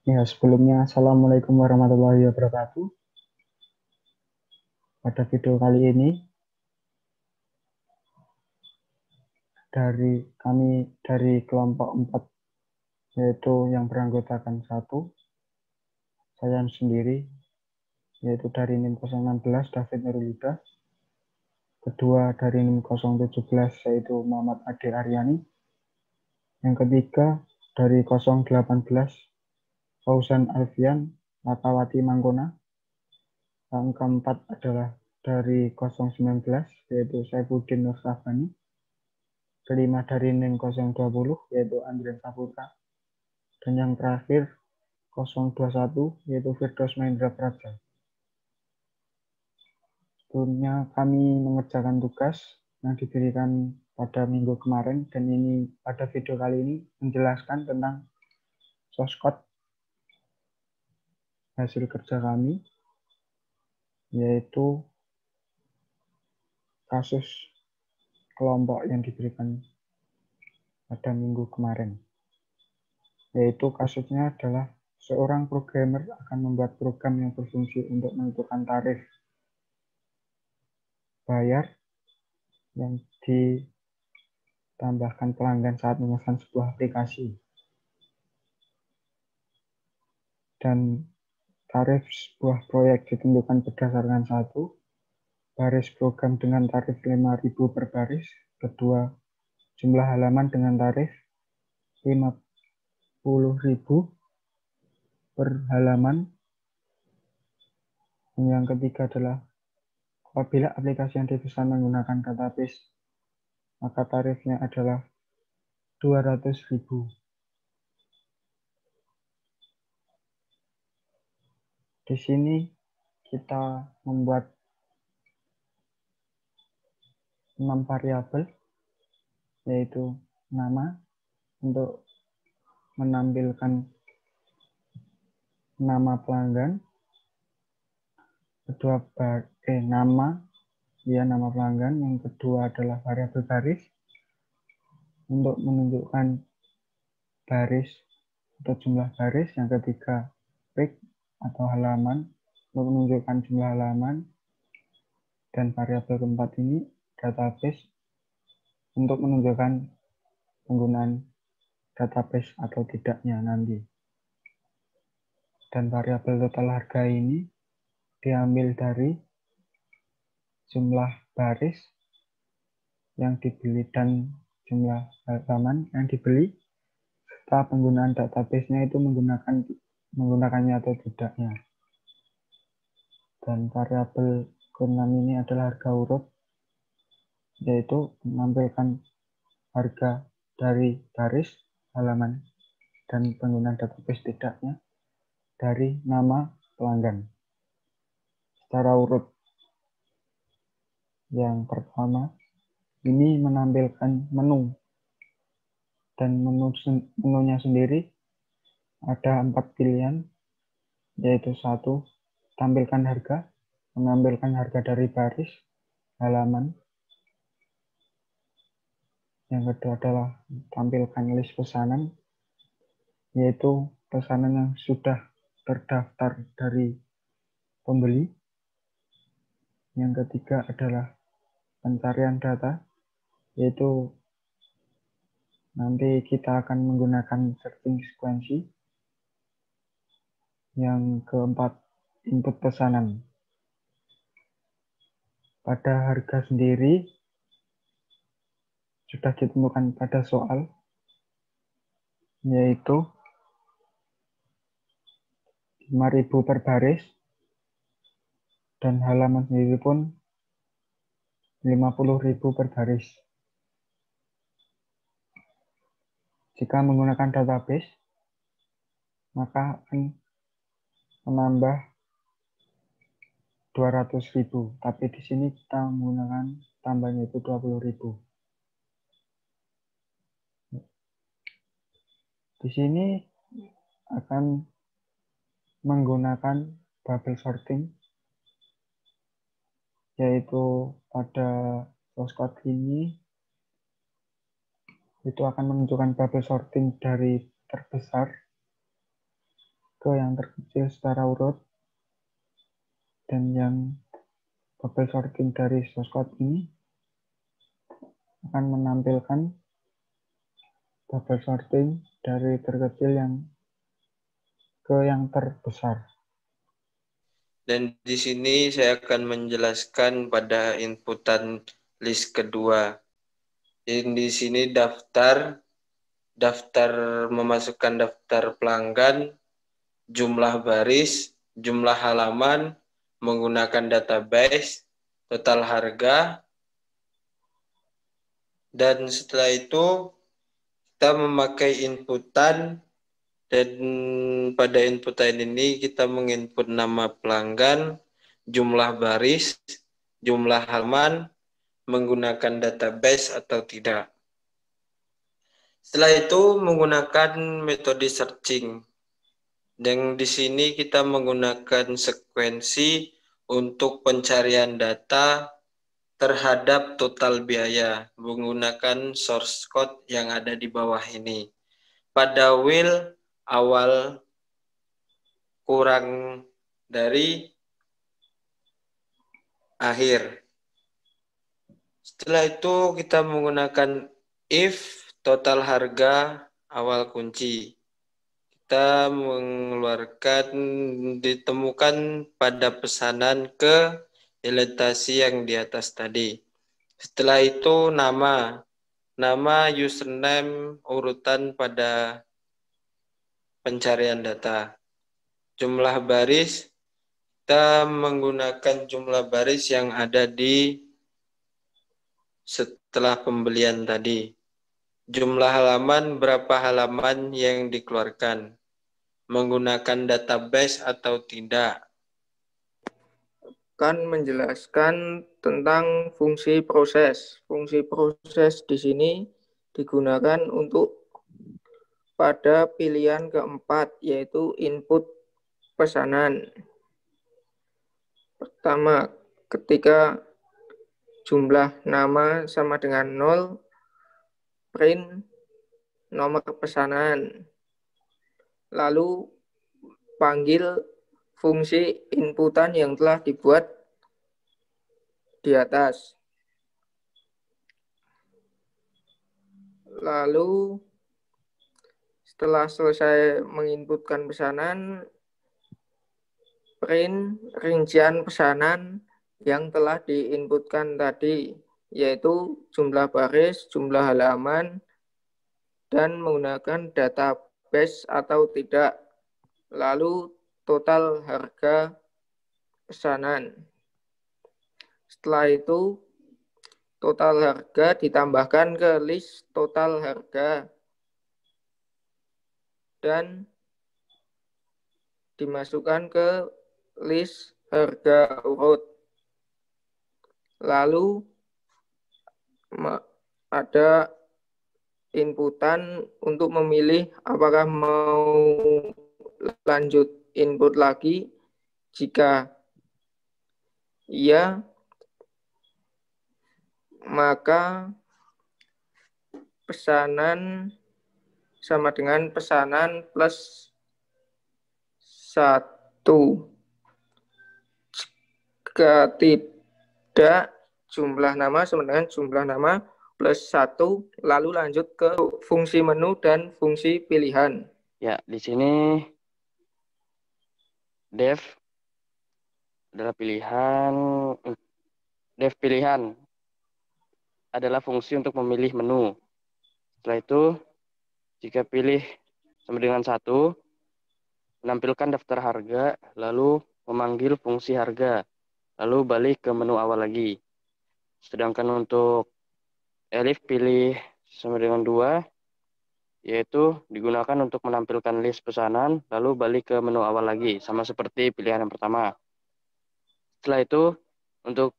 Ya, sebelumnya Assalamualaikum warahmatullahi wabarakatuh. Pada video kali ini dari kelompok 4, yaitu yang beranggotakan 1, saya sendiri, yaitu dari NIM 016 David Nurulida, kedua dari NIM 017 yaitu Muhammad Ade Aryani, yang ketiga dari 018 Fauzan Alfian Lakawati Mangkona, yang keempat adalah dari 019 yaitu Saifuddin Nur Sabani, kelima dari NIM 020 yaitu Andrian Saputra, dan yang terakhir 021 yaitu Firdaus Mahendra Praja. Sebelumnya kami mengerjakan tugas yang diberikan pada minggu kemarin, dan ini pada video kali ini menjelaskan tentang source code hasil kerja kami, yaitu kasus kelompok yang diberikan pada minggu kemarin. Yaitu kasusnya adalah seorang programmer akan membuat program yang berfungsi untuk menentukan tarif bayar yang ditambahkan pelanggan saat memesan sebuah aplikasi. Dan tarif sebuah proyek ditentukan berdasarkan 1, baris program dengan tarif 5.000 per baris, kedua, jumlah halaman dengan tarif 50.000 per halaman, dan yang ketiga adalah apabila aplikasi yang dipesan menggunakan database, maka tarifnya adalah 200.000. Di sini kita membuat 6 variabel, yaitu nama untuk menampilkan nama pelanggan, kedua nama pelanggan, yang kedua adalah variabel baris untuk menunjukkan baris atau jumlah baris, yang ketiga page atau halaman untuk menunjukkan jumlah halaman, dan variabel keempat ini database untuk menunjukkan penggunaan database atau tidaknya nanti. Dan variabel total harga ini diambil dari jumlah baris yang dibeli dan jumlah halaman yang dibeli, serta penggunaan database-nya itu menggunakannya atau tidaknya. Dan variabel ke-6 ini adalah harga urut, yaitu menampilkan harga dari baris, halaman, dan penggunaan database tidaknya dari nama pelanggan secara urut. Yang pertama, ini menampilkan menu, dan menunya sendiri ada 4 pilihan, yaitu 1, tampilkan harga, menampilkan harga dari baris, halaman. Yang kedua adalah tampilkan list pesanan, yaitu pesanan yang sudah terdaftar dari pembeli. Yang ketiga adalah pencarian data, yaitu nanti kita akan menggunakan searching sekuensi. Yang keempat, input pesanan. Pada harga sendiri sudah ditentukan pada soal, yaitu 5.000 per baris, dan halaman sendiri pun 50.000 per baris. Jika menggunakan database, maka akan menambah 200.000, tapi di sini kita menggunakan tambahnya itu 20.000. Di sini akan menggunakan bubble sorting, yaitu pada source code ini itu akan menunjukkan bubble sorting dari terbesar ke yang terkecil secara urut, dan yang bubble sorting dari source code ini akan menampilkan bubble sorting dari terkecil ke yang terbesar. Dan di sini saya akan menjelaskan pada inputan list kedua. Di sini daftar memasukkan daftar pelanggan, jumlah baris, jumlah halaman, menggunakan database, total harga, dan setelah itu kita memakai inputan, dan pada inputan ini kita menginput nama pelanggan, jumlah baris, jumlah halaman, menggunakan database atau tidak. Setelah itu menggunakan metode searching. Dan di sini kita menggunakan sekuensi untuk pencarian data terhadap total biaya menggunakan source code yang ada di bawah ini. Pada will awal kurang dari akhir. Setelah itu kita menggunakan if total harga awal kunci. Kita mengeluarkan ditemukan pada pesanan ke iletasi yang di atas tadi. Setelah itu nama username urutan pada pencarian data. Jumlah baris, kita menggunakan jumlah baris yang ada di setelah pembelian tadi. Jumlah halaman, berapa halaman yang dikeluarkan. Menggunakan database atau tidak. Akan menjelaskan tentang fungsi proses. Fungsi proses di sini digunakan untuk pada pilihan keempat, yaitu input pesanan. Pertama, ketika jumlah nama sama dengan 0, print nomor pesanan. Lalu panggil fungsi inputan yang telah dibuat di atas. Lalu setelah selesai menginputkan pesanan, print rincian pesanan yang telah diinputkan tadi, yaitu jumlah baris, jumlah halaman, dan menggunakan database atau tidak. Lalu total harga pesanan. Setelah itu total harga ditambahkan ke list total harga dan dimasukkan ke list harga urut. Lalu ada inputan untuk memilih apakah mau lanjut input lagi. Jika iya, maka pesanan sama dengan pesanan plus 1. Jika tidak, jumlah nama sama dengan jumlah nama plus 1, lalu lanjut ke fungsi menu dan fungsi pilihan. Ya, di sini dev adalah pilihan. Dev pilihan adalah fungsi untuk memilih menu. Setelah itu, jika pilih sama dengan 1, menampilkan daftar harga, lalu memanggil fungsi harga, lalu balik ke menu awal lagi. Sedangkan untuk elif pilih sama dengan 2, yaitu digunakan untuk menampilkan list pesanan, lalu balik ke menu awal lagi, sama seperti pilihan yang pertama. Setelah itu, untuk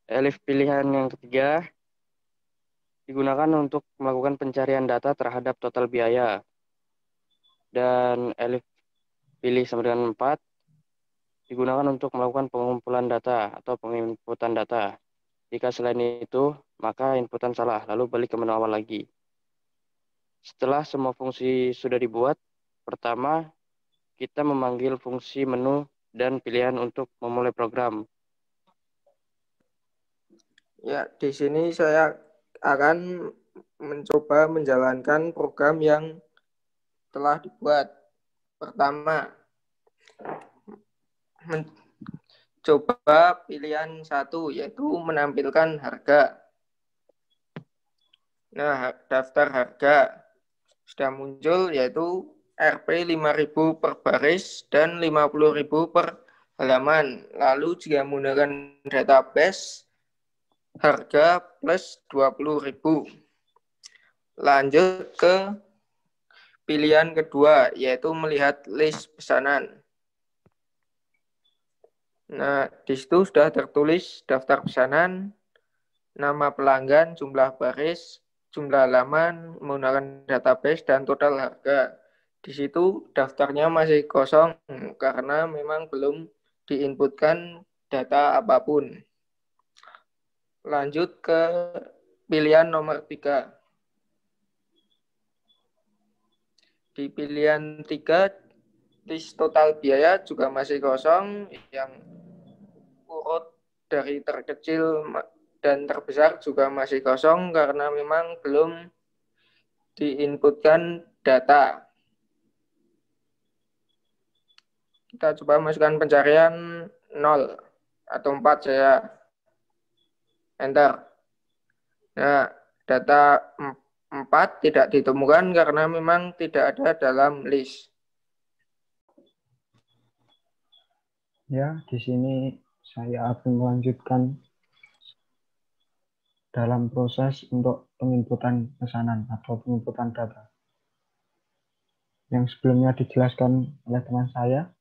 elif pilihan yang ketiga, digunakan untuk melakukan pencarian data terhadap total biaya. Dan elif pilih sama dengan 4, digunakan untuk melakukan pengumpulan data atau penginputan data. Jika selain itu, maka inputan salah, lalu balik ke menu awal lagi. Setelah semua fungsi sudah dibuat, pertama kita memanggil fungsi menu dan pilihan untuk memulai program. Ya, di sini saya akan mencoba menjalankan program yang telah dibuat. Pertama, mencoba pilihan 1, yaitu menampilkan harga. Nah, daftar harga sudah muncul, yaitu Rp 5.000 per baris dan 50.000 per halaman. Lalu jika menggunakan database, harga plus 20.000. Lanjut ke pilihan kedua, yaitu melihat list pesanan. Nah, di situ sudah tertulis daftar pesanan, nama pelanggan, jumlah baris, jumlah halaman, menggunakan database, dan total harga. Di situ daftarnya masih kosong karena memang belum diinputkan data apapun. Lanjut ke pilihan nomor 3. Di pilihan 3, list total biaya juga masih kosong, yang urut dari terkecil dan terbesar juga masih kosong karena memang belum diinputkan data. Kita coba masukkan pencarian 0 atau 4, saya enter. Nah, data 4 tidak ditemukan karena memang tidak ada dalam list. Ya, di sini saya akan melanjutkan dalam proses untuk penginputan pesanan atau penginputan data. Yang sebelumnya dijelaskan oleh teman saya,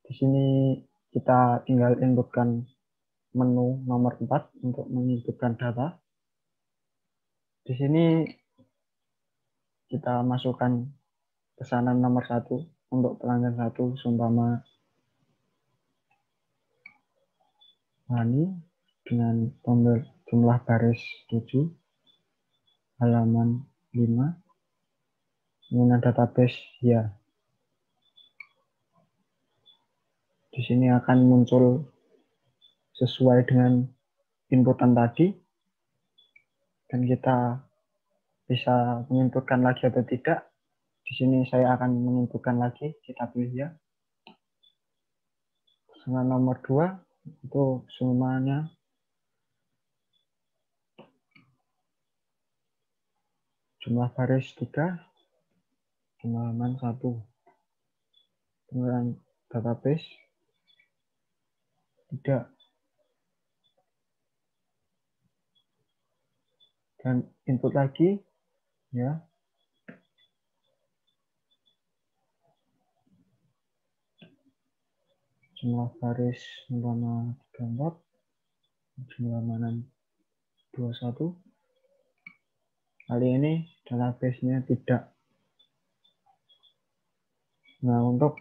di sini kita tinggal inputkan menu nomor 4 untuk menginputkan data. Di sini kita masukkan pesanan nomor 1 untuk pelanggan 1, seumpama Hani dengan jumlah baris 7, halaman 5, menggunakan database ya. Di sini akan muncul sesuai dengan inputan tadi, dan kita bisa menginputkan lagi atau tidak. Di sini saya akan menginputkan lagi, kita pilih ya. Pesanan nomor 2 itu semuanya jumlah baris 3, jumlah halaman 1. Kemudian database tidak, dan input lagi ya. Jumlah baris umpama 34, jumlah halaman 21. Kali ini database-nya tidak. Nah, untuk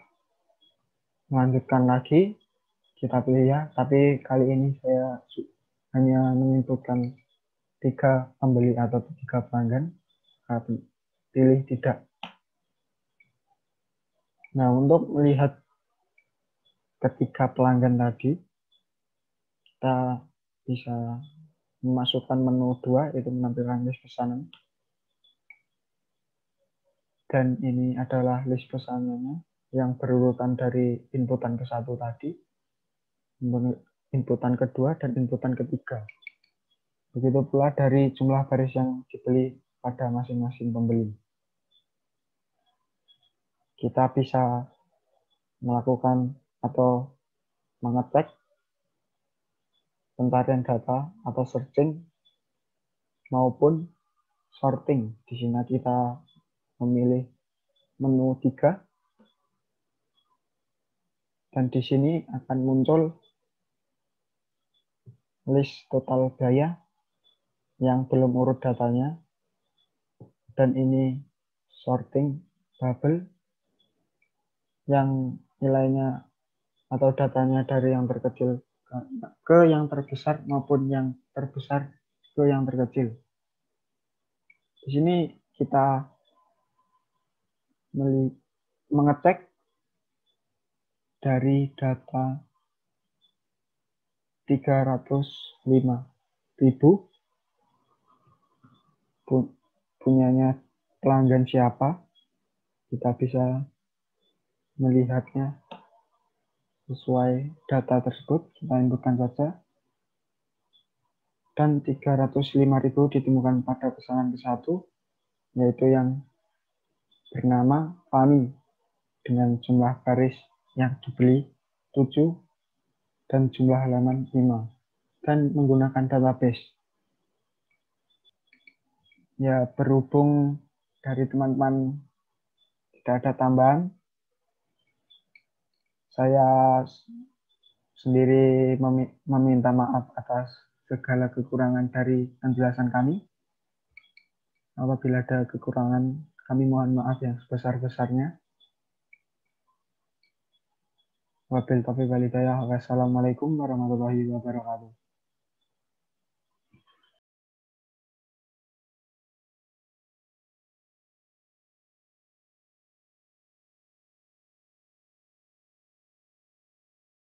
melanjutkan lagi kita pilih ya, tapi kali ini saya hanya menginputkan 3 pembeli atau 3 pelanggan. Pilih tidak. Nah, untuk melihat ketiga pelanggan tadi, kita bisa memasukkan menu 2, yaitu menampilkan list pesanan. Dan ini adalah list pesanannya yang berurutan dari inputan ke-1 tadi, inputan kedua, dan inputan ketiga. Begitu pula dari jumlah baris yang dibeli pada masing-masing pembeli. Kita bisa melakukan atau mengetek pencarian data atau searching maupun sorting. Di sini kita memilih menu 3, dan di sini akan muncul list total biaya yang belum urut datanya, dan ini sorting bubble yang nilainya atau datanya dari yang terkecil ke yang terbesar maupun yang terbesar ke yang terkecil. Di sini kita mengecek dari data 305.000 punyanya pelanggan siapa, kita bisa melihatnya sesuai data tersebut. Kita inputkan saja. Dan 305.000 ditemukan pada pesanan ke-1, yaitu yang bernama Fani dengan jumlah baris yang dibeli 7 dan jumlah halaman 5 dan menggunakan database. Ya, berhubung dari teman-teman tidak ada tambahan, saya sendiri meminta maaf atas segala kekurangan dari penjelasan kami. Apabila ada kekurangan, kami mohon maaf yang sebesar-besarnya. Wabillahi taufiq wal hidayah. Wassalamualaikum warahmatullahi wabarakatuh.